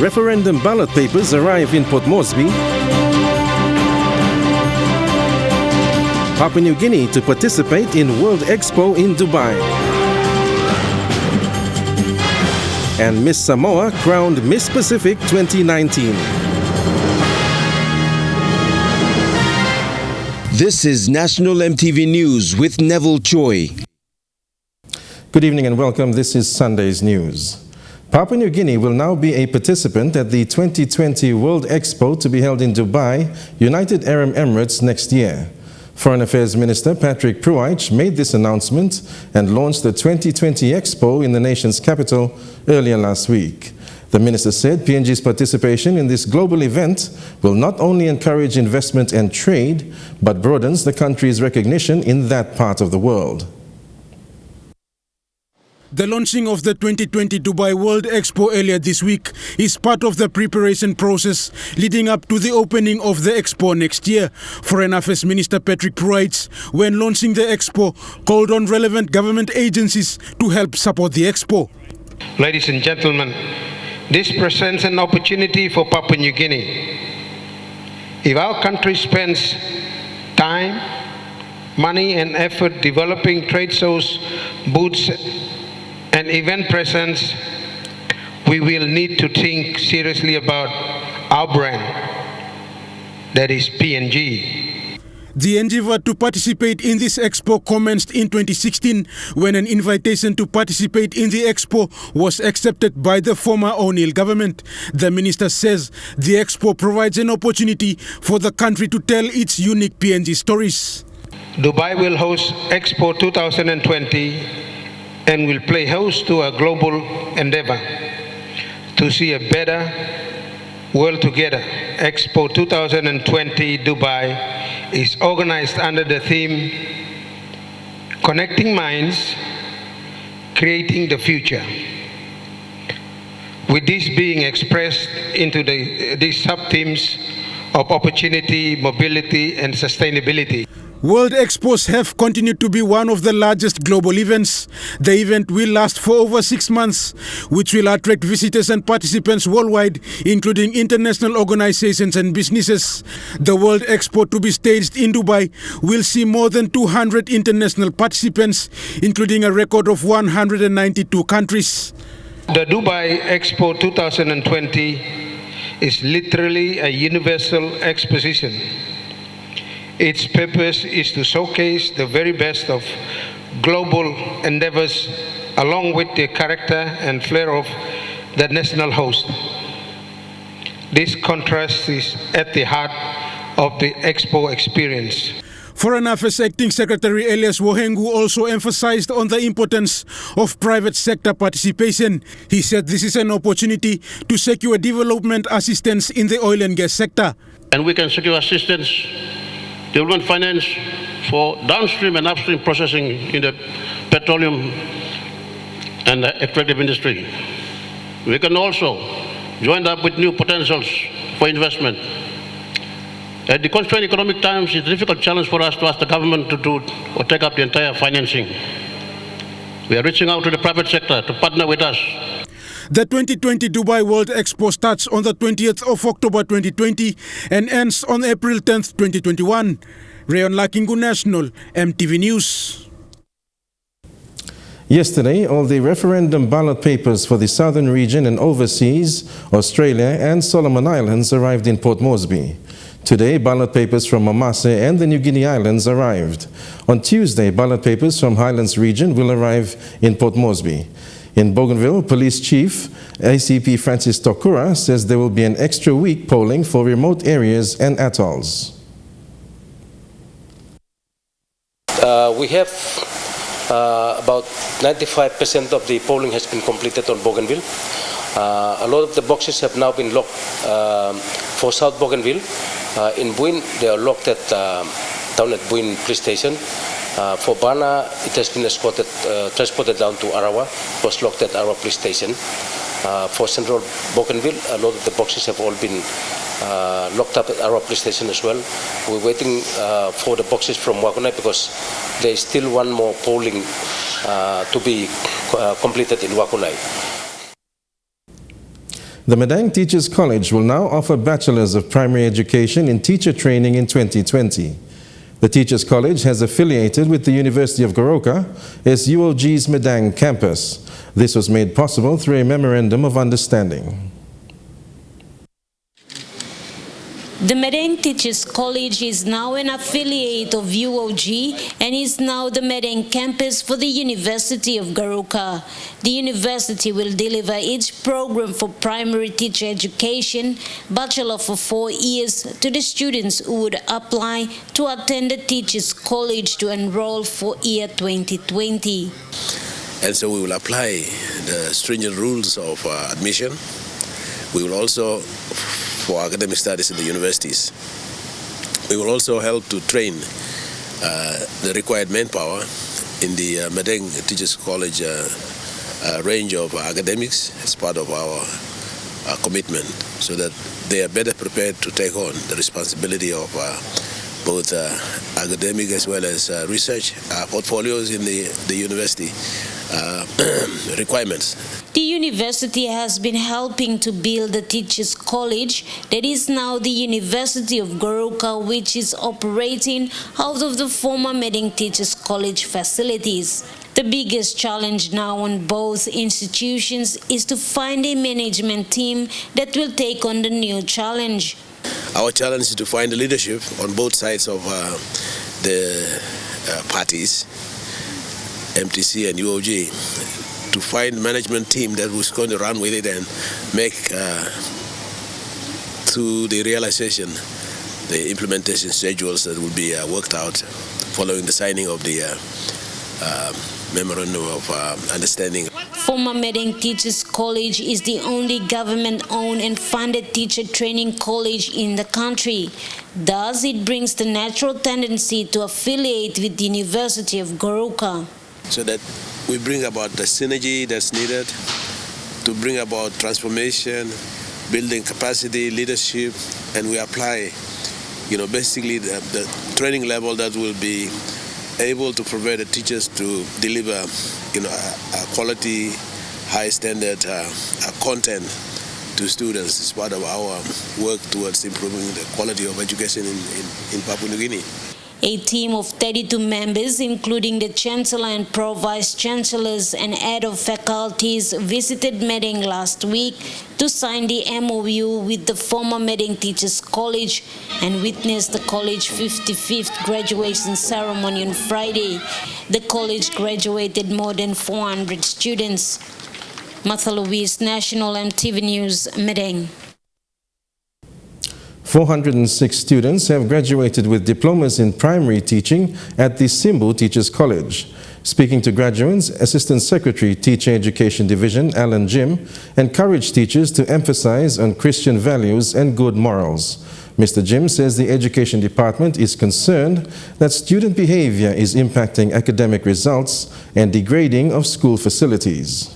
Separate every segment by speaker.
Speaker 1: referendum ballot papers arrive in Port Moresby. Papua New Guinea to participate in World Expo in Dubai. And Miss Samoa crowned Miss Pacific 2019.
Speaker 2: This is National EMTV News with Neville Choi.
Speaker 1: Good evening and welcome. This is Sunday's news. Papua New Guinea will now be a participant at the 2020 World Expo to be held in Dubai, United Arab Emirates next year. Foreign Affairs Minister Patrick Pruich made this announcement and launched the 2020 Expo in the nation's capital earlier last week. The minister said PNG's participation in this global event will not only encourage investment and trade, but broadens the country's recognition in that part of the world.
Speaker 3: The launching of the 2020 Dubai World Expo earlier this week is part of the preparation process leading up to the opening of the Expo next year. Foreign Affairs Minister Patrick Pruich, when launching the Expo, called on relevant government agencies to help support the Expo.
Speaker 4: Ladies and gentlemen, this presents an opportunity for Papua New Guinea. If our country spends time, money and effort developing trade shows, booths and event presence, we will need to think seriously about our brand, that is PNG.
Speaker 3: The endeavor to participate in this Expo commenced in 2016 when an invitation to participate in the Expo was accepted by the former O'Neill government. The minister says the Expo provides an opportunity for the country to tell its unique PNG stories.
Speaker 4: Dubai will host Expo 2020 and will play host to a global endeavor to see a better world together. Expo 2020 Dubai is organized under the theme Connecting Minds, Creating the Future, with this being expressed into these sub-themes of opportunity, mobility and sustainability.
Speaker 3: World Expos have continued to be one of the largest global events. The event will last for over 6 months, which will attract visitors and participants worldwide, including international organizations and businesses. The World Expo, to be staged in Dubai, will see more than 200 international participants, including a record of 192 countries.
Speaker 4: The Dubai Expo 2020 is literally a universal exposition. Its purpose is to showcase the very best of global endeavors along with the character and flair of the national host. This contrast is at the heart of the Expo experience.
Speaker 3: Foreign Affairs Acting Secretary Elias Wohengu also emphasized on the importance of private sector participation. He said this is an opportunity to secure development assistance in the oil and gas sector.
Speaker 5: And we can secure assistance, development finance for downstream and upstream processing in the petroleum and the extractive industry. We can also join up with new potentials for investment. At the constrained economic times, it's a difficult challenge for us to ask the government to do or take up the entire financing. We are reaching out to the private sector to partner with us.
Speaker 3: The 2020 Dubai World Expo starts on the 20th of October 2020 and ends on April 10th, 2021. Rayon Lakingu, National EMTV News.
Speaker 1: Yesterday, all the referendum ballot papers for the southern region and overseas, Australia and Solomon Islands arrived in Port Moresby. Today, ballot papers from Mamase and the New Guinea Islands arrived. On Tuesday, ballot papers from Highlands region will arrive in Port Moresby. In Bougainville, Police Chief ACP Francis Tokura says there will be an extra week polling for remote areas and atolls.
Speaker 6: We have about 95% of the polling has been completed on Bougainville. A lot of the boxes have now been locked for South Bougainville. In Buin, they are locked at down at Buin Police Station. For Bana, it has been transported down to Arawa. It was locked at Arawa Police Station. For Central Bougainville, a lot of the boxes have all been locked up at Arawa Police Station as well. We're waiting for the boxes from Wakunai because there is still one more polling to be completed in Wakunai.
Speaker 1: The Madang Teachers College will now offer Bachelors of Primary Education in Teacher Training in 2020. The Teachers College has affiliated with the University of Goroka as UOG's Madang campus. This was made possible through a Memorandum of Understanding.
Speaker 7: The Madang Teachers College is now an affiliate of UOG and is now the Madang campus for the University of Goroka. The university will deliver each program for primary teacher education, bachelor for 4 years, to the students who would apply to attend the Teachers College to enroll for year 2020.
Speaker 8: And so we will apply the stringent rules of admission. We will also, for academic studies in the universities, we will also help to train the required manpower in the Madang Teachers College range of academics as part of our commitment, so that they are better prepared to take on the responsibility of both academic as well as research portfolios in the university requirements.
Speaker 7: The university has been helping to build the Teachers College that is now the University of Goroka, which is operating out of the former Madang Teachers College facilities. The biggest challenge now on both institutions is to find a management team that will take on the new challenge.
Speaker 8: Our challenge is to find the leadership on both sides of the parties, MTC and UOG, to find management team that was going to run with it and make to the realization the implementation schedules that will be worked out following the signing of the Memorandum of Understanding.
Speaker 7: Former Madang Teachers College is the only government-owned and funded teacher training college in the country. Thus, it brings the natural tendency to affiliate with the University of Goroka,
Speaker 8: so that we bring about the synergy that's needed to bring about transformation, building capacity, leadership, and we apply, basically the training level that will be able to provide the teachers to deliver, a quality, high standard content to students as part of our work towards improving the quality of education in Papua New Guinea.
Speaker 7: A team of 32 members, including the Chancellor and Pro-Vice Chancellors and head of faculties, visited Madang last week to sign the MOU with the former Madang Teachers College and witness the college 55th graduation ceremony on Friday. The college graduated more than 400 students. Martha Louise, National EMTV News, Madang.
Speaker 1: 406 students have graduated with diplomas in primary teaching at the Simbu Teachers College. Speaking to graduates, Assistant Secretary, Teacher Education Division, Alan Jim, encouraged teachers to emphasize on Christian values and good morals. Mr. Jim says the Education Department is concerned that student behavior is impacting academic results and degrading of school facilities.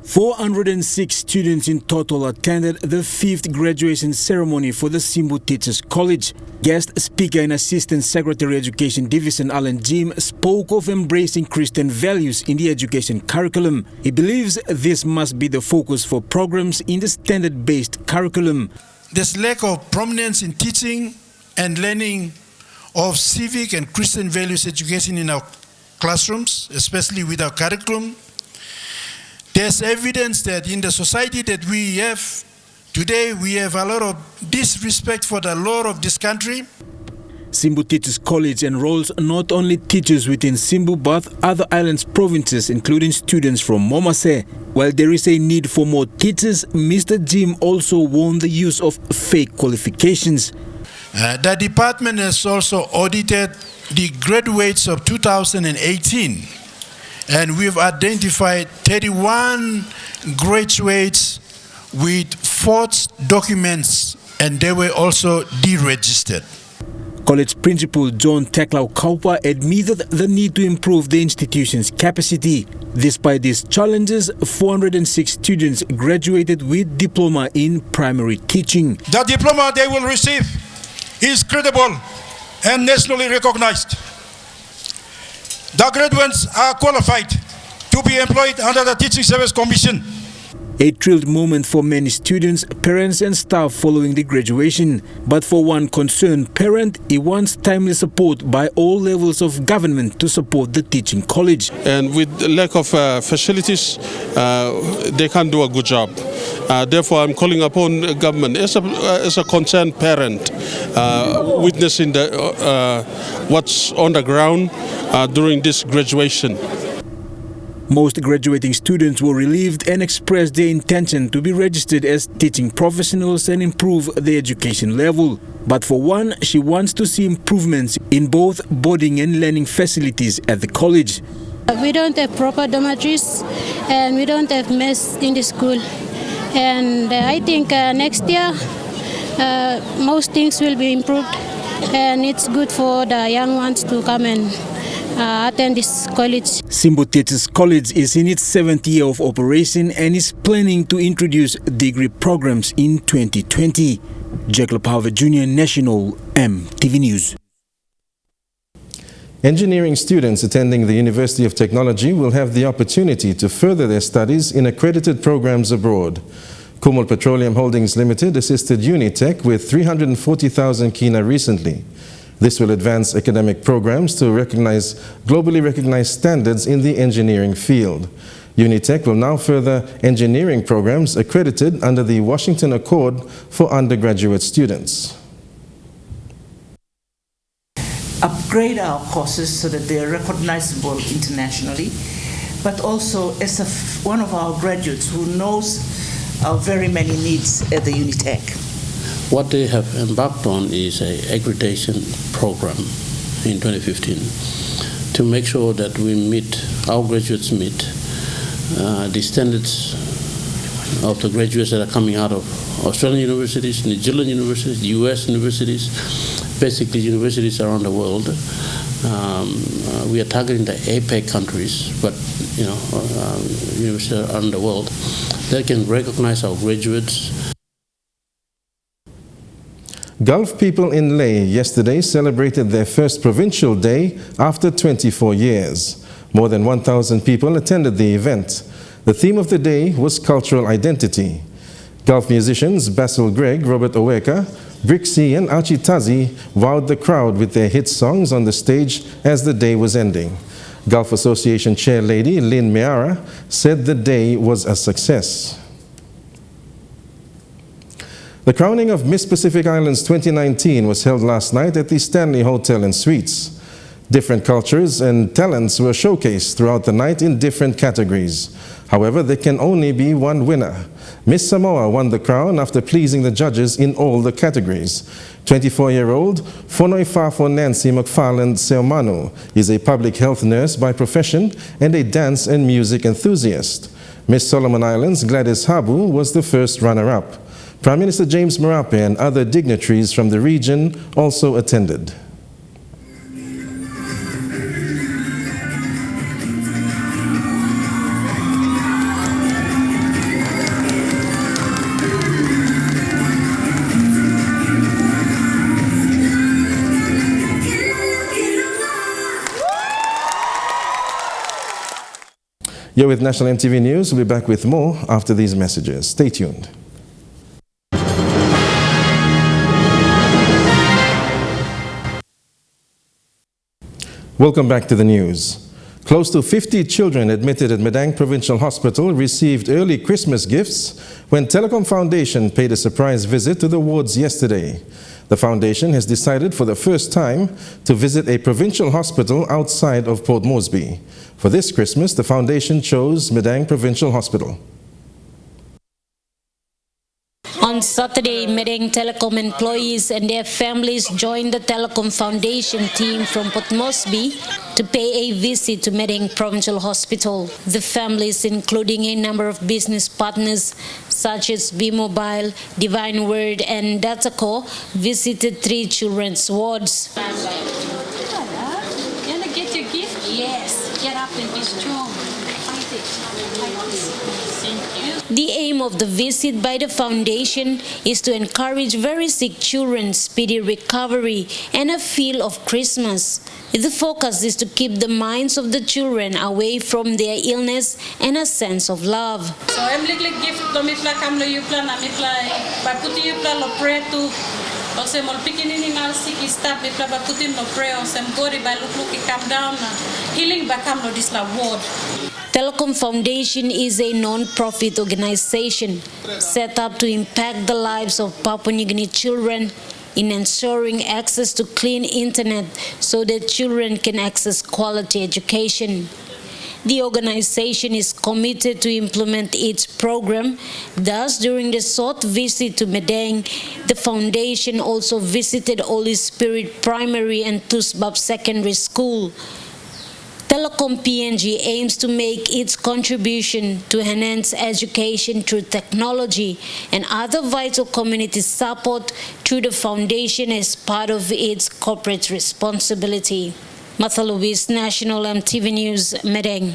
Speaker 3: 406 students in total attended the 5th graduation ceremony for the Simbu Teachers College. Guest speaker and Assistant Secretary Education Division Alan Jim spoke of embracing Christian values in the education curriculum. He believes this must be the focus for programs in the standard-based curriculum.
Speaker 9: There's lack of prominence in teaching and learning of civic and Christian values education in our classrooms, especially with our curriculum. There's evidence that in the society that we have today, we have a lot of disrespect for the law of this country.
Speaker 3: Simbu Teachers College enrolls not only teachers within Simbu but other islands provinces, including students from Momase. While there is a need for more teachers, Mr. Jim also warned the use of fake qualifications.
Speaker 9: The department has also audited the graduates of 2018. And we've identified 31 graduates with false documents, and they were also deregistered.
Speaker 3: College Principal John Teklau Kaupa admitted the need to improve the institution's capacity. Despite these challenges, 406 students graduated with diploma in primary teaching.
Speaker 9: The diploma they will receive is credible and nationally recognized. The graduates are qualified to be employed under the Teaching Service Commission.
Speaker 10: A thrilled moment for many students, parents and staff following the graduation. But for one concerned parent, he wants timely support by all levels of government to support the teaching college.
Speaker 11: And with the lack of facilities, they can't do a good job. Therefore, I'm calling upon the government as a concerned parent, witnessing what's on the ground during this graduation.
Speaker 10: Most graduating students were relieved and expressed their intention to be registered as teaching professionals and improve their education level. But for one, she wants to see improvements in both boarding and learning facilities at the college.
Speaker 12: We don't have proper dormitories and we don't have mess in the school. And I think next year most things will be improved, and it's good for the young ones to come and attend this college.
Speaker 10: Simbo Teachers College is in its 7th year of operation and is planning to introduce degree programs in 2020. Jacob Harvard Jr., National EMTV News.
Speaker 1: Engineering students attending the University of Technology will have the opportunity to further their studies in accredited programs abroad. Kumul Petroleum Holdings Limited assisted Unitech with 340,000 kina recently. This will advance academic programs to recognize globally recognized standards in the engineering field. Unitech will now further engineering programs accredited under the Washington Accord for undergraduate students.
Speaker 13: Upgrade our courses so that they are recognizable internationally, but also as one of our graduates who knows our very many needs at the Unitech.
Speaker 5: What they have embarked on is an accreditation program in 2015 to make sure that our graduates meet the standards of the graduates that are coming out of Australian universities, New Zealand universities, US universities, basically universities around the world. We are targeting the APEC countries, but universities around the world that can recognize our graduates.
Speaker 1: Gulf people in Leh yesterday celebrated their first provincial day after 24 years. More than 1,000 people attended the event. The theme of the day was cultural identity. Gulf musicians Basil Gregg, Robert Oweka, Brixie and Archie Tazi wowed the crowd with their hit songs on the stage as the day was ending. Gulf Association Chair Lady Lynn Meara said the day was a success. The crowning of Miss Pacific Islands 2019 was held last night at the Stanley Hotel and Suites. Different cultures and talents were showcased throughout the night in different categories. However, there can only be one winner. Miss Samoa won the crown after pleasing the judges in all the categories. 24-year-old Fonoi Fafo Nancy McFarland Seomanu is a public health nurse by profession and a dance and music enthusiast. Miss Solomon Islands Gladys Habu was the first runner-up. Prime Minister James Marape and other dignitaries from the region also attended. You're with National EMTV News. We'll be back with more after these messages. Stay tuned. Welcome back to the news. Close to 50 children admitted at Medang Provincial Hospital received early Christmas gifts when Telecom Foundation paid a surprise visit to the wards yesterday. The foundation has decided for the first time to visit a provincial hospital outside of Port Moresby. For this Christmas, the foundation chose Medang Provincial Hospital.
Speaker 7: On Saturday, Medang Telecom employees and their families joined the Telecom Foundation team from Port Moresby to pay a visit to Medang Provincial Hospital. The families, including a number of business partners such as B-Mobile, Divine Word and Dataco, visited 3 children's wards.
Speaker 12: You wanna get your gift? Yes. Get up and be strong. Fight
Speaker 7: The aim of the visit by the foundation is to encourage very sick children's speedy recovery and a feel of Christmas. The focus is to keep the minds of the children away from their illness and a sense of love.
Speaker 14: So I'm little gift to mitla kamlo yupla na mitla baputi yupla lo pray to ose mol pikini ngal siki start mitla baputi no pray ose mbori ba look come down healing ba kamlo disla ward.
Speaker 7: Telecom Foundation is a non-profit organization set up to impact the lives of Papua New Guinea children in ensuring access to clean internet so that children can access quality education. The organization is committed to implement its program. Thus, during the short visit to Medang, the foundation also visited Holy Spirit Primary and Tusbab Secondary School. Telecom PNG aims to make its contribution to enhance education through technology and other vital community support through the foundation as part of its corporate responsibility. Martha Louise, National EMTV News, Medang.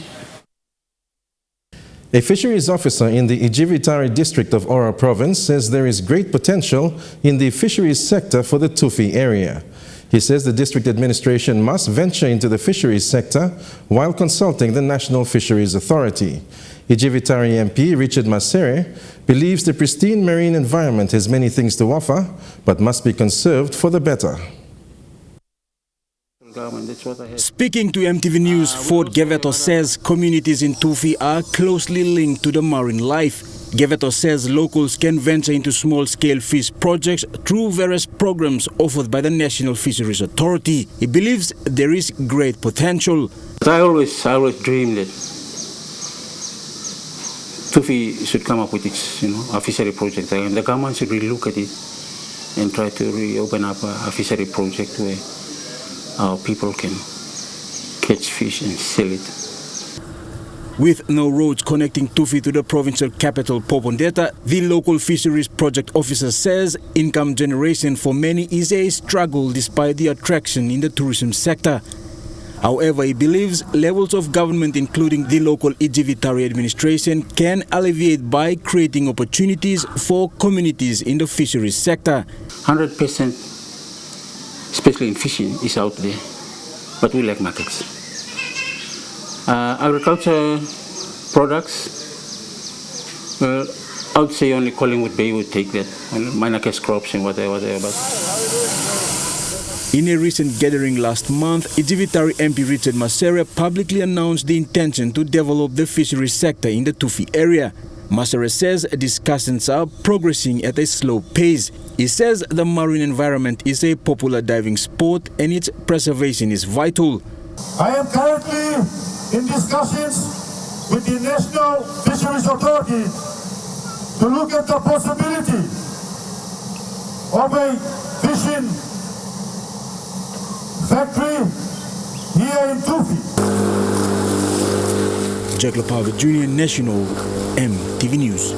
Speaker 1: A fisheries officer in the Ijivitari district of Ora province says there is great potential in the fisheries sector for the Tufi area. He says the district administration must venture into the fisheries sector while consulting the National Fisheries Authority. Ijivitari MP Richard Masere believes the pristine marine environment has many things to offer, but must be conserved for the better.
Speaker 10: Speaking to EMTV News, Fort Geveto says communities in Tufi are closely linked to the marine life. Geveto says locals can venture into small-scale fish projects through various programs offered by the National Fisheries Authority. He believes there is great potential.
Speaker 15: I always dreamed that Tufi should come up with its, a fishery project, and the government should really look at it and try to reopen up a fishery project where our people can catch fish and sell it.
Speaker 10: With no roads connecting Tufi to the provincial capital, Popondetta, the local fisheries project officer says income generation for many is a struggle despite the attraction in the tourism sector. However, he believes levels of government, including the local Ijivitari administration, can alleviate by creating opportunities for communities in the fisheries sector.
Speaker 15: 100%, especially in fishing, is out there, but we lack markets. Agriculture products, well, I would say only Collingwood Bay would take that, minor cash crops and whatever. But
Speaker 10: in a recent gathering last month, Ijivitari MP Richard Masere publicly announced the intention to develop the fisheries sector in the Tufi area. Masere says discussions are progressing at a slow pace. He says the marine environment is a popular diving sport and its preservation is vital.
Speaker 16: I am currently in discussions with the National Fisheries Authority to look at the possibility of a fishing factory here in Tufi.
Speaker 10: Jack Lapava Jr., National EMTV News.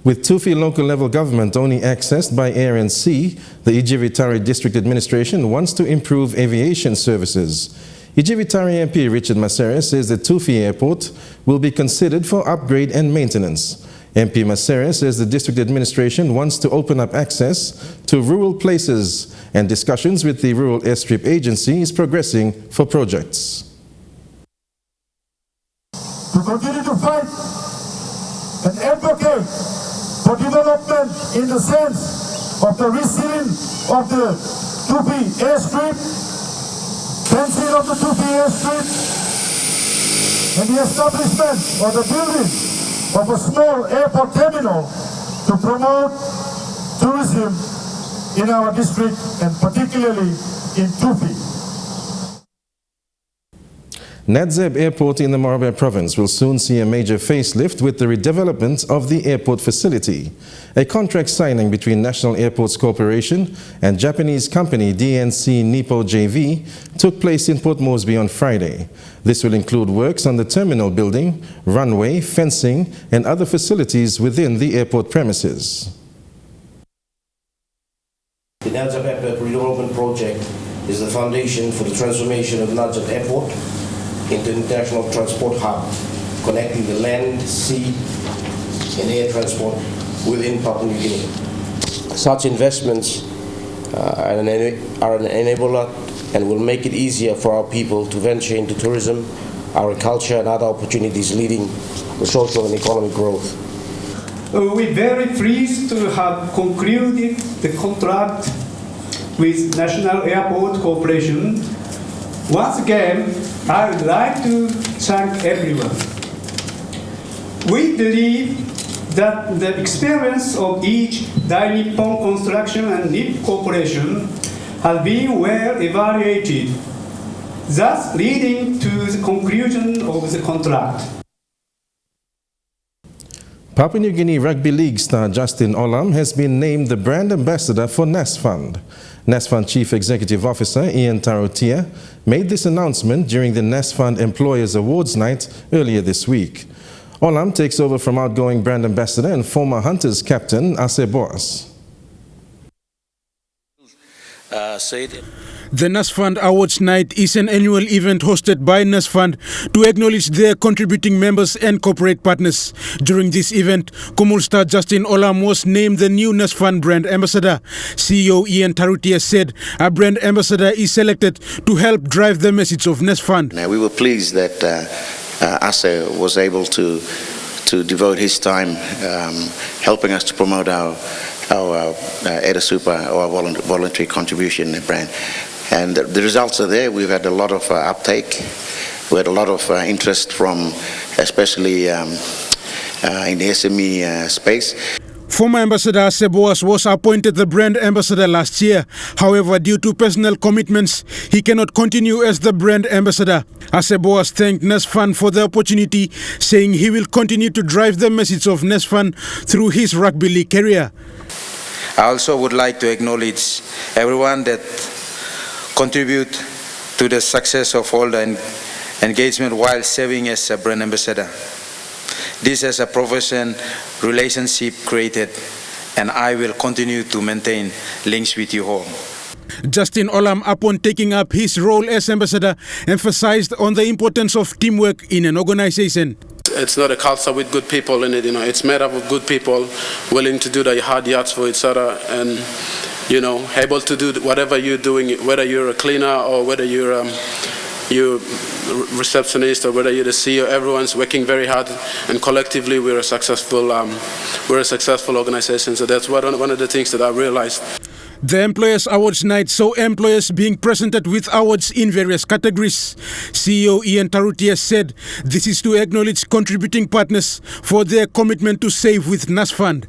Speaker 1: With Tufi local level government only accessed by air and sea, the Ijivitari district administration wants to improve aviation services. Ijivitari MP Richard Masere says the Tufi airport will be considered for upgrade and maintenance. MP Masere says the district administration wants to open up access to rural places, and discussions with the Rural Airstrip Agency is progressing for projects.
Speaker 16: To continue to fight and advocate for development in the sense of the resealing of the Tufi airstrip, fencing of the Tufi airstrip, and the establishment or the building of a small airport terminal to promote tourism in our district and particularly in Tufi.
Speaker 1: Nadzeb Airport in the Moresby province will soon see a major facelift with the redevelopment of the airport facility. A contract signing between National Airports Corporation and Japanese company DNC Nippo JV took place in Port Moresby on Friday. This will include works on the terminal building, runway, fencing, and other facilities within the airport premises.
Speaker 17: The Nadzeb Airport Redevelopment Project is the foundation for the transformation of Nadzeb Airport. into international transport hub, connecting the land, sea, and air transport within Papua New Guinea. Such investments are an enabler and will make it easier for our people to venture into tourism, agriculture, and other opportunities leading to social and economic growth.
Speaker 18: We're very pleased to have concluded the contract with National Airport Corporation. Once again, I would like to thank everyone. We believe that the experience of each Dai Nippon Construction and NIP Corporation has been well evaluated, thus leading to the conclusion of the contract.
Speaker 1: Papua New Guinea Rugby League star Justin Olam has been named the brand ambassador for NASFund. NASFund Chief Executive Officer Ian Tarotia made this announcement during the NASFund Employers Awards Night earlier this week. Olam takes over from outgoing brand ambassador and former Hunters captain Ase Boas.
Speaker 3: The NASFund Awards Night is an annual event hosted by NASFund to acknowledge their contributing members and corporate partners. During this event, Kumul star Justin Olam was named the new NASFund brand ambassador. CEO Ian Tarutia said a brand ambassador is selected to help drive the message of NASFund.
Speaker 19: Now, we were pleased that Ase was able to devote his time helping us to promote our Eda Super, our voluntary contribution brand. And the results are there. We've had a lot of uptake. We had a lot of interest from, especially in the SME space.
Speaker 3: Former Ambassador Ase Boas was appointed the brand ambassador last year. However, due to personal commitments, he cannot continue as the brand ambassador. Ase Boas thanked NASFund for the opportunity, saying he will continue to drive the message of NASFund through his rugby league career.
Speaker 20: I also would like to acknowledge everyone that contribute to the success of all the engagement while serving as a brand ambassador. This is a professional relationship created, and I will continue to maintain links with you all.
Speaker 3: Justin Olam, upon taking up his role as ambassador, emphasized on the importance of teamwork in an organization.
Speaker 21: It's not a culture with good people in it, it's made up of good people willing to do the hard yards for each other and, able to do whatever you're doing, whether you're a cleaner or whether you're receptionist or whether you're the CEO. Everyone's working very hard, and collectively we're a successful organization. So that's one of the things that I realized.
Speaker 3: The Employers Awards Night saw employers being presented with awards in various categories. CEO Ian Tarutia said this is to acknowledge contributing partners for their commitment to save with NASFund.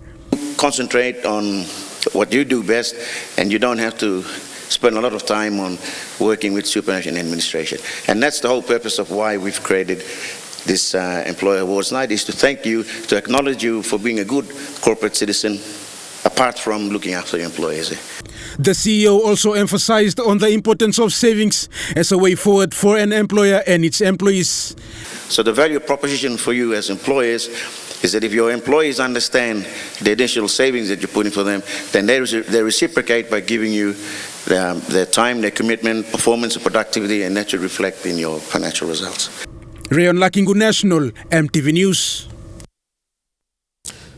Speaker 19: Concentrate on what you do best, and you don't have to spend a lot of time on working with superannuation administration. And that's the whole purpose of why we've created this Employer Awards Night, is to thank you, to acknowledge you for being a good corporate citizen, apart from looking after your employees.
Speaker 3: The CEO also emphasized on the importance of savings as a way forward for an employer and its employees.
Speaker 19: So the value proposition for you as employers is that if your employees understand the additional savings that you're putting for them, then they reciprocate by giving you their time, their commitment, performance, and productivity, and that should reflect in your financial results.
Speaker 3: Rayon Lakingu National, EMTV News.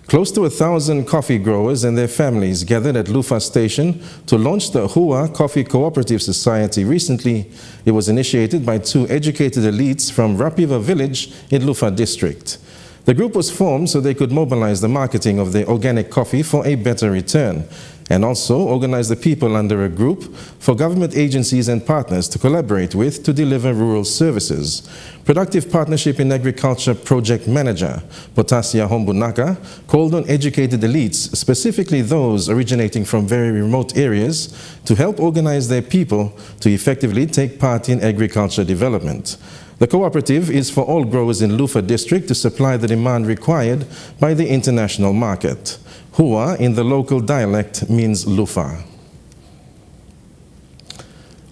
Speaker 1: Close to 1,000 coffee growers and their families gathered at Lufa Station to launch the Hua Coffee Cooperative Society. Recently, it was initiated by two educated elites from Rapiva village in Lufa district. The group was formed so they could mobilize the marketing of their organic coffee for a better return, and also organize the people under a group for government agencies and partners to collaborate with to deliver rural services. Productive Partnership in Agriculture Project Manager Potasia Hombunaka called on educated elites, specifically those originating from very remote areas, to help organize their people to effectively take part in agriculture development. The cooperative is for all growers in Lufa district to supply the demand required by the international market. Hua in the local dialect means Lufa.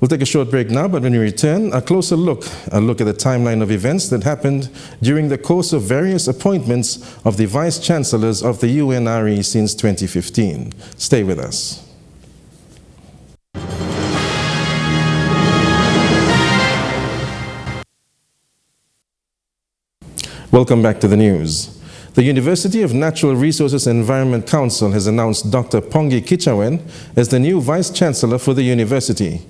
Speaker 1: We'll take a short break now, but when we return, a closer look at the timeline of events that happened during the course of various appointments of the Vice Chancellors of the UNRE since 2015. Stay with us. Welcome back to the news. The University of Natural Resources and Environment Council has announced Dr. Pongi Kichawen as the new Vice-Chancellor for the university.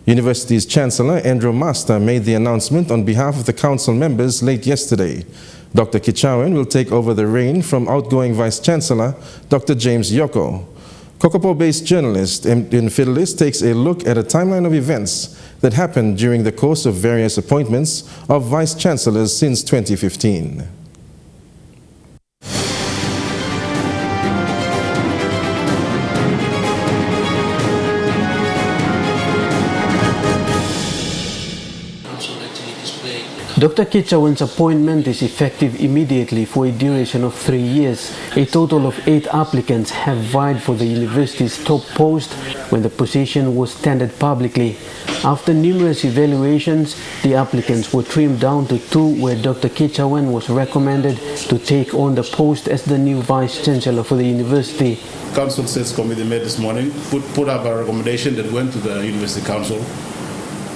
Speaker 1: University's Chancellor Andrew Master made the announcement on behalf of the council members late yesterday. Dr. Kichawen will take over the reign from outgoing Vice-Chancellor Dr. James Yoko. Kokopo-based journalist Emden Fidelis takes a look at a timeline of events that happened during the course of various appointments of Vice-Chancellors since 2015.
Speaker 2: Dr. Kichawen's appointment is effective immediately for a duration of 3 years. A total of 8 applicants have vied for the university's top post when the position was tendered publicly. After numerous evaluations, the applicants were trimmed down to 2, where Dr. Kichawen was recommended to take on the post as the new Vice-Chancellor for the university.
Speaker 22: Council Sales Committee met this morning, put up a recommendation that went to the University Council,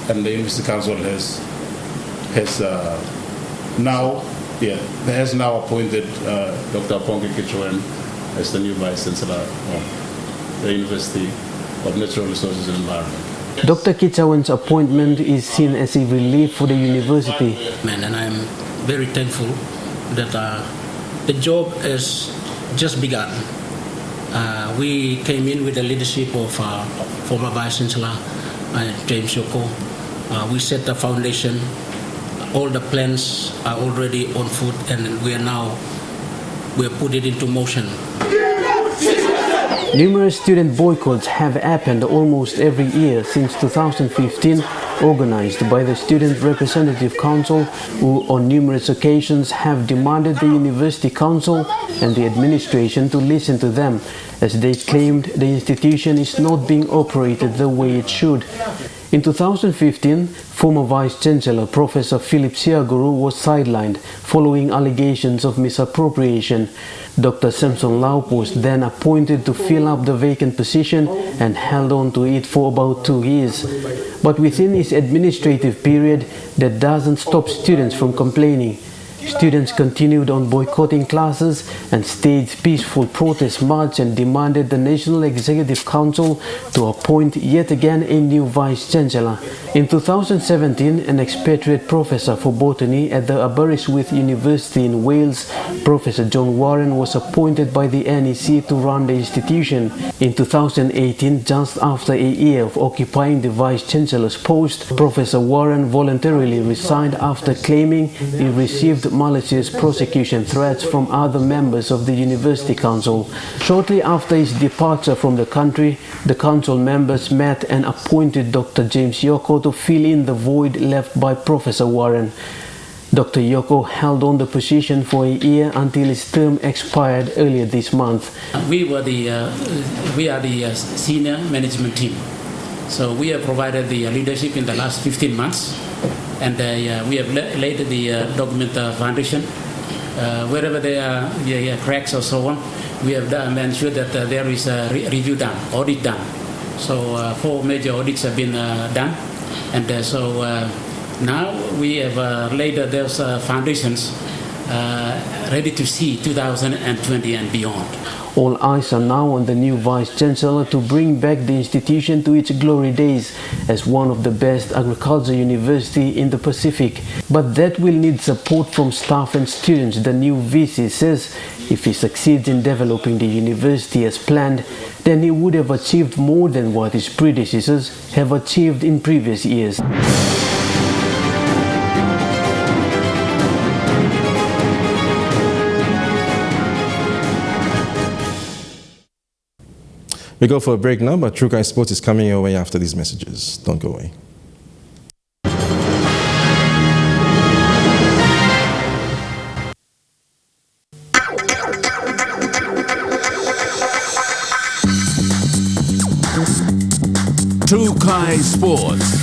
Speaker 22: and the University Council has now appointed Dr. Pongi Kichawen as the new Vice-Chancellor of the University of Natural Resources and Environment.
Speaker 2: Dr. Kichawen's appointment is seen as a relief for the university.
Speaker 23: And I'm very thankful that the job has just begun. We came in with the leadership of former Vice-Chancellor James Yoko. We set the foundation. All the plans are already on foot, and we are put it into motion.
Speaker 2: Numerous student boycotts have happened almost every year since 2015, organized by the Student Representative Council, who on numerous occasions have demanded the University Council and the administration to listen to them, as they claimed the institution is not being operated the way it should. In 2015, former Vice-Chancellor Professor Philip Siaguru was sidelined following allegations of misappropriation. Dr. Samson Laup was then appointed to fill up the vacant position and held on to it for about 2 years. But within his administrative period, that doesn't stop students from complaining. Students continued on boycotting classes and staged peaceful protest march and demanded the National Executive Council to appoint yet again a new Vice-Chancellor. In 2017, an expatriate professor for botany at the Aberystwyth University in Wales, Professor John Warren, was appointed by the NEC to run the institution. In 2018, just after a year of occupying the Vice-Chancellor's post, Professor Warren voluntarily resigned after claiming he received malicious prosecution threats from other members of the University Council. Shortly after his departure from the country, the council members met and appointed Dr. James Yoko to fill in the void left by Professor Warren. Dr. Yoko held on the position for a year until his term expired earlier this month.
Speaker 23: We are the senior management team. So we have provided the leadership in the last 15 months. And we have laid the document foundation. Wherever there are cracks or so on, we have ensured that there is a review done, audit done. So 4 major audits have been done. And now we have laid those foundations ready to see 2020 and beyond.
Speaker 2: All eyes are now on the new Vice-Chancellor to bring back the institution to its glory days as one of the best agriculture university in the Pacific. But that will need support from staff and students, the new VC says. If he succeeds in developing the university as planned, then he would have achieved more than what his predecessors have achieved in previous years.
Speaker 1: We go for a break now, but Trukai Sports is coming your way after these messages. Don't go away.
Speaker 24: Trukai Sports.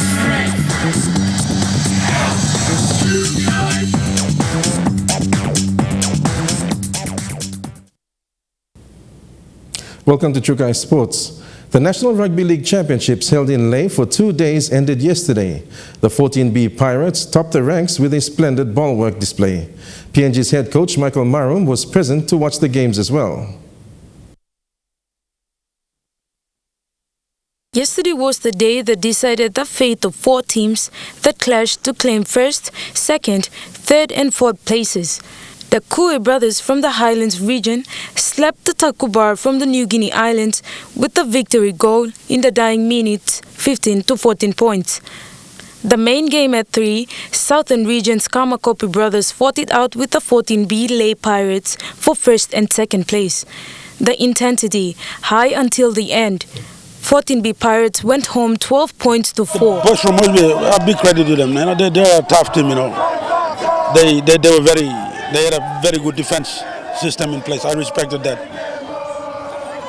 Speaker 1: Welcome to Trukai Sports. The National Rugby League Championships held in Lae for 2 days ended yesterday. The 14B Pirates topped the ranks with a splendid ball work display. PNG's head coach Michael Marum was present to watch the games as well.
Speaker 4: Yesterday was the day that decided the fate of 4 teams that clashed to claim first, second, third and fourth places. The Kue brothers from the Highlands region slapped the Takubar from the New Guinea Islands with the victory goal in the dying minutes, 15 to 14 points. The main game at 3, Southern Region's Kamakopi brothers fought it out with the 14B Lae Pirates for first and second place. The intensity high until the end. 14B Pirates went home 12 points to 4.
Speaker 6: Boys from Moresby, a big credit to them. They're a tough team, They had a very good defense system in place. I respected that.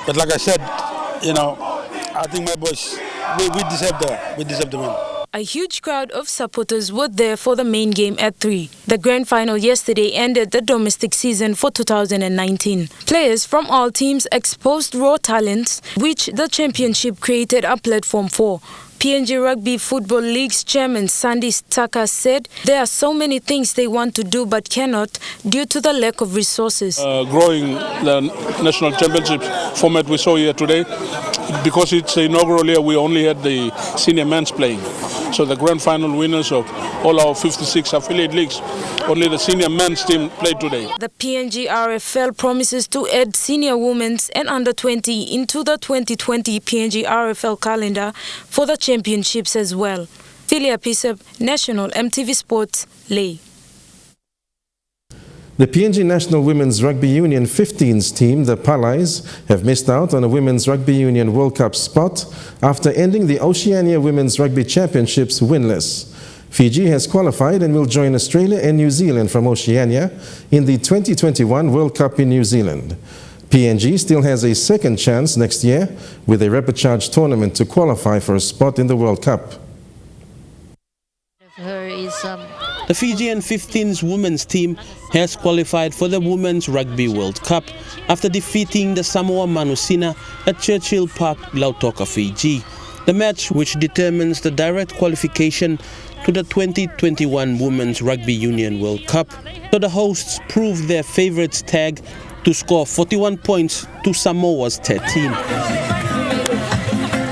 Speaker 6: But like I said, I think my boys, we deserve the win.
Speaker 4: A huge crowd of supporters were there for the main game at 3. The grand final yesterday ended the domestic season for 2019. Players from all teams exposed raw talents, which the championship created a platform for. PNG Rugby Football League's chairman Sandy Staka said there are so many things they want to do but cannot due to the lack of resources.
Speaker 11: Growing the national championship format we saw here today, because it's inaugural year, we only had the senior men's playing. So the grand final winners of all our 56 affiliate leagues, only the senior men's team played today.
Speaker 4: The PNG RFL promises to add senior women's and under-20 into the 2020 PNG RFL calendar for the championships as well. Philia Pisab, National EMTV Sports, Lae.
Speaker 1: The PNG National Women's Rugby Union 15s team, the Palais, have missed out on a Women's Rugby Union World Cup spot after ending the Oceania Women's Rugby Championships winless. Fiji has qualified and will join Australia and New Zealand from Oceania in the 2021 World Cup in New Zealand. PNG still has a second chance next year with a repechage tournament to qualify for a spot in the World Cup.
Speaker 8: The Fijian 15s women's team has qualified for the Women's Rugby World Cup after defeating the Samoa Manusina at Churchill Park, Lautoka, Fiji. The match, which determines the direct qualification to the 2021 Women's Rugby Union World Cup. So the hosts proved their favourites tag to score 41 points to Samoa's 13.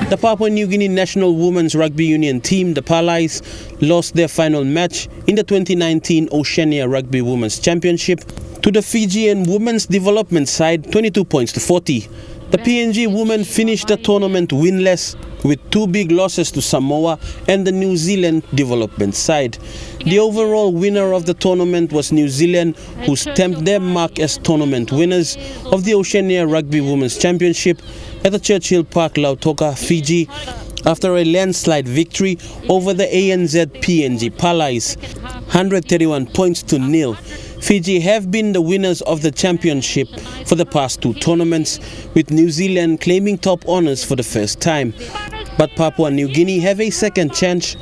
Speaker 8: The Papua New Guinea National Women's Rugby Union team, the Palais, lost their final match in the 2019 Oceania Rugby Women's Championship to the Fijian Women's Development side 22 points to 40. The PNG women finished the tournament winless with 2 big losses to Samoa and the New Zealand Development side. The overall winner of the tournament was New Zealand, who stamped their mark as tournament winners of the Oceania Rugby Women's Championship at the Churchill Park, Lautoka, Fiji, after a landslide victory over the ANZ PNG Palais, 131 points to 0. Fiji have been the winners of the championship for the past 2 tournaments, with New Zealand claiming top honours for the first time. But Papua New Guinea have a second chance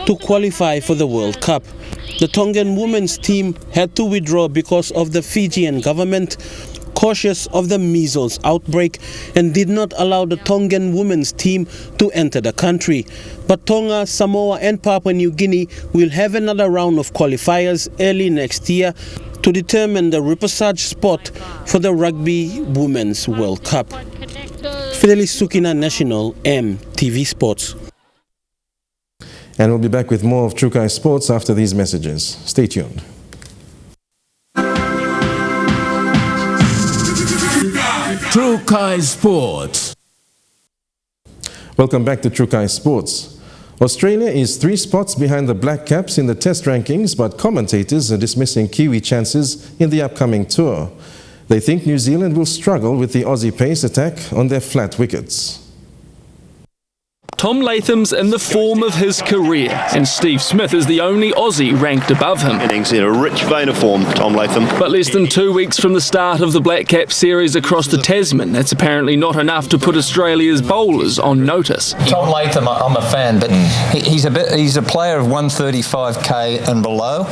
Speaker 8: to qualify for the World Cup. The Tongan women's team had to withdraw because of the Fijian government cautious of the measles outbreak and did not allow the Tongan women's team to enter the country. But Tonga, Samoa and Papua New Guinea will have another round of qualifiers early next year to determine the repechage spot for the Rugby Women's World Cup. Fidelis Sukina, National EMTV Sports.
Speaker 1: And we'll be back with more of Trukai Sports after these messages. Stay tuned.
Speaker 24: Trukai Sports.
Speaker 1: Welcome back to Trukai Sports. Australia is 3 spots behind the Black Caps in the test rankings, but commentators are dismissing Kiwi chances in the upcoming tour. They think New Zealand will struggle with the Aussie pace attack on their flat wickets.
Speaker 5: Tom Latham's in the form of his career, and Steve Smith is the only Aussie ranked above him.
Speaker 9: Innings in a rich vein of form, Tom Latham.
Speaker 5: But less than 2 weeks from the start of the Black Cap series across the Tasman, that's apparently not enough to put Australia's bowlers on notice.
Speaker 12: Tom Latham, I'm a fan, but he's a player of 135k and below.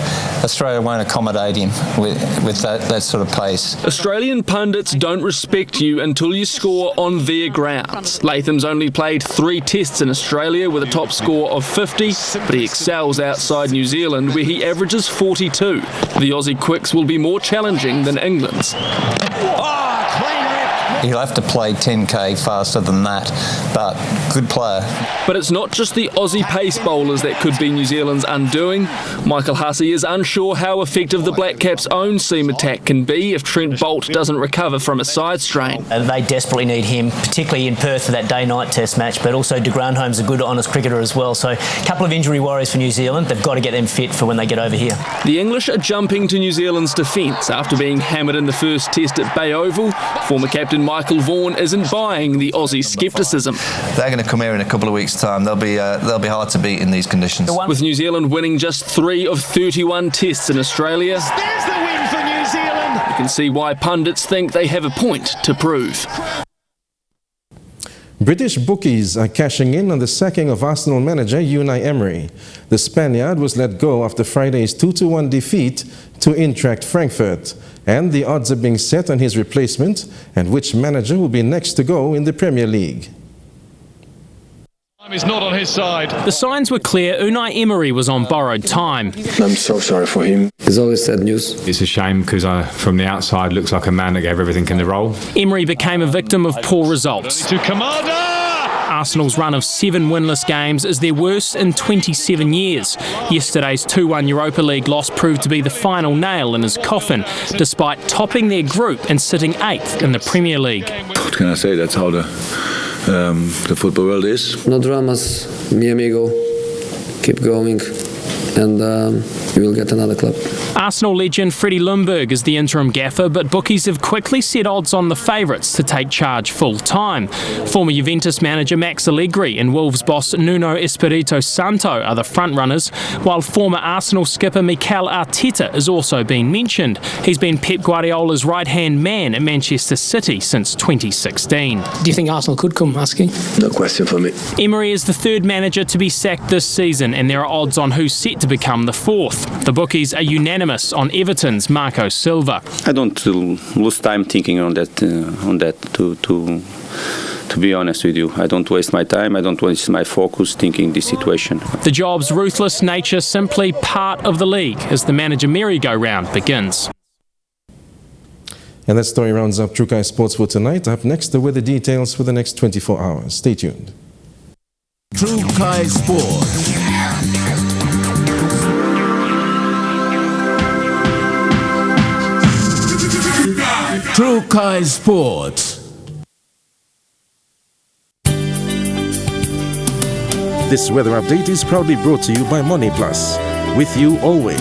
Speaker 12: Australia won't accommodate him with that sort of pace.
Speaker 5: Australian pundits don't respect you until you score on their grounds. Latham's only played 3 tests in Australia with a top score of 50, but he excels outside New Zealand where he averages 42. The Aussie quicks will be more challenging than England's.
Speaker 12: He'll have to play 10k faster than that, but good player.
Speaker 5: But it's not just the Aussie pace bowlers that could be New Zealand's undoing. Michael Hussey is unsure how effective the Black Caps' own seam attack can be if Trent Boult doesn't recover from a side strain.
Speaker 13: They desperately need him, particularly in Perth for that day-night test match, but also de Granholm's a good, honest cricketer as well. So a couple of injury worries for New Zealand. They've got to get them fit for when they get over here.
Speaker 5: The English are jumping to New Zealand's defence after being hammered in the first test at Bay Oval. Former captain Michael Vaughan isn't buying the Aussie scepticism.
Speaker 25: They're going to come here in a couple of weeks' time. They'll be hard to beat in these conditions.
Speaker 5: With New Zealand winning just 3 of 31 tests in Australia,
Speaker 26: there's the win for New Zealand.
Speaker 5: You can see why pundits think they have a point to prove.
Speaker 1: British bookies are cashing in on the sacking of Arsenal manager Unai Emery. The Spaniard was let go after Friday's 2-1 defeat to Eintracht Frankfurt, and the odds are being set on his replacement and which manager will be next to go in the Premier League.
Speaker 26: Time is not on his side.
Speaker 27: The signs were clear. Unai Emery was on borrowed time.
Speaker 28: I'm so sorry for him. It's always sad news.
Speaker 29: It's a shame because from the outside looks like a man that gave everything in the role.
Speaker 27: Emery became a victim of poor results.
Speaker 26: To Kamada!
Speaker 27: Arsenal's run of 7 winless games is their worst in 27 years. Yesterday's 2-1 Europa League loss proved to be the final nail in his coffin, despite topping their group and sitting 8th in the Premier League.
Speaker 28: What can I say? That's how the football world is.
Speaker 30: No dramas, mi amigo. Keep going, and you will get another club.
Speaker 27: Arsenal legend Freddie Ljungberg is the interim gaffer, but bookies have quickly set odds on the favourites to take charge full-time. Former Juventus manager Max Allegri and Wolves boss Nuno Espirito Santo are the front-runners, while former Arsenal skipper Mikel Arteta is also being mentioned. He's been Pep Guardiola's right-hand man at Manchester City since 2016.
Speaker 30: Do you think Arsenal could come asking? No question for me.
Speaker 27: Emery is the 3rd manager to be sacked this season, and there are odds on who's set to become the 4th. The bookies are unanimous on Everton's Marco Silva.
Speaker 31: I don't lose time thinking on that. To be honest with you, I don't waste my time. I don't waste my focus thinking this situation.
Speaker 27: The job's ruthless nature simply part of the league as the manager merry-go-round begins.
Speaker 1: And that story rounds up Trukai Sports for tonight. Up next, the weather details for the next 24 hours. Stay tuned.
Speaker 24: Trukai Sports. Trukai Sports.
Speaker 1: This weather update is proudly brought to you by Money Plus. With you always.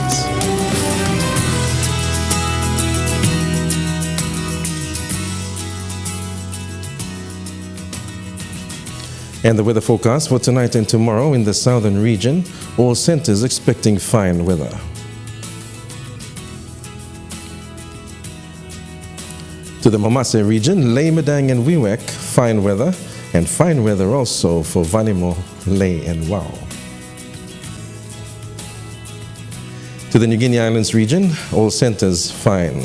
Speaker 1: And the weather forecast for tonight and tomorrow in the southern region. All centers expecting fine weather. To the Momase region, Lae, Madang and Wewak, fine weather, and fine weather also for Vanimo, Lae and Wau. To the New Guinea Islands region, all centers fine.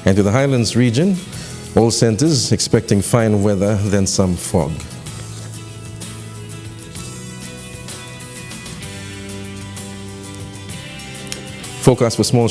Speaker 1: And to the Highlands region, all centers expecting fine weather, then some fog. Forecast for small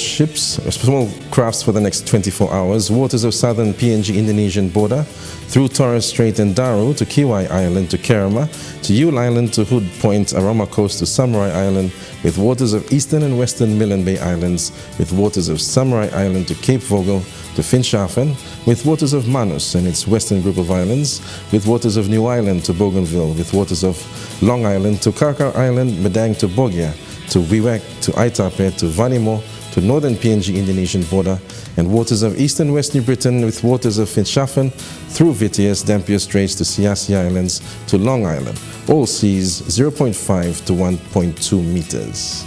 Speaker 1: crafts for the next 24 hours. Waters of southern PNG Indonesian border, through Torres Strait and Daru to Kiwai Island to Kerama, to Yule Island to Hood Point, Aroma Coast to Samurai Island, with waters of eastern and western Milne Bay Islands, with waters of Samurai Island to Cape Vogel, to Finschhafen, with waters of Manus and its western group of islands, with waters of New Island to Bougainville, with waters of Long Island to Karkar Island, Madang to Bogia, to Wewak, to Aitape, to Vanimo, to northern PNG-Indonesian border and waters of eastern West New Britain with waters of Finschhafen through Vitius, Dampier Straits to Siassi Islands to Long Island. All seas 0.5 to 1.2 meters.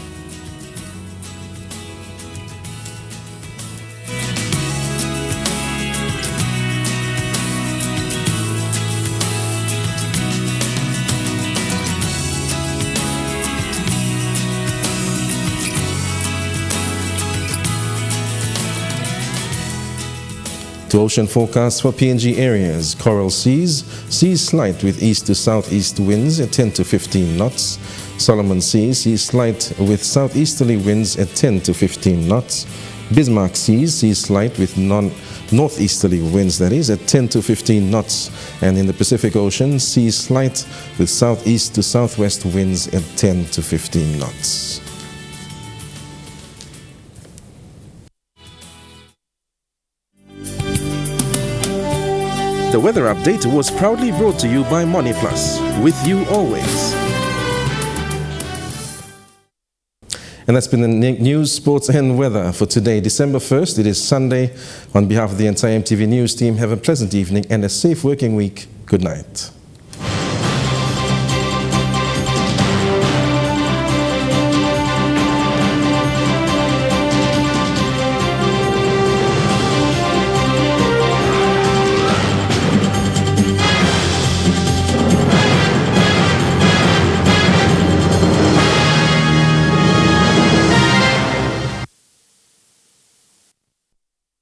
Speaker 1: To ocean forecast for PNG areas: Coral Seas, seas slight with east to southeast winds at 10 to 15 knots. Solomon Seas, seas slight with southeasterly winds at 10 to 15 knots. Bismarck Seas, seas slight with northeasterly winds, that is, at 10 to 15 knots. And in the Pacific Ocean, seas slight with southeast to southwest winds at 10 to 15 knots. The weather update was proudly brought to you by Money Plus, with you always. And that's been the news, sports and weather for today, December 1st. It is Sunday. On behalf of the entire EMTV News team, have a pleasant evening and a safe working week. Good night.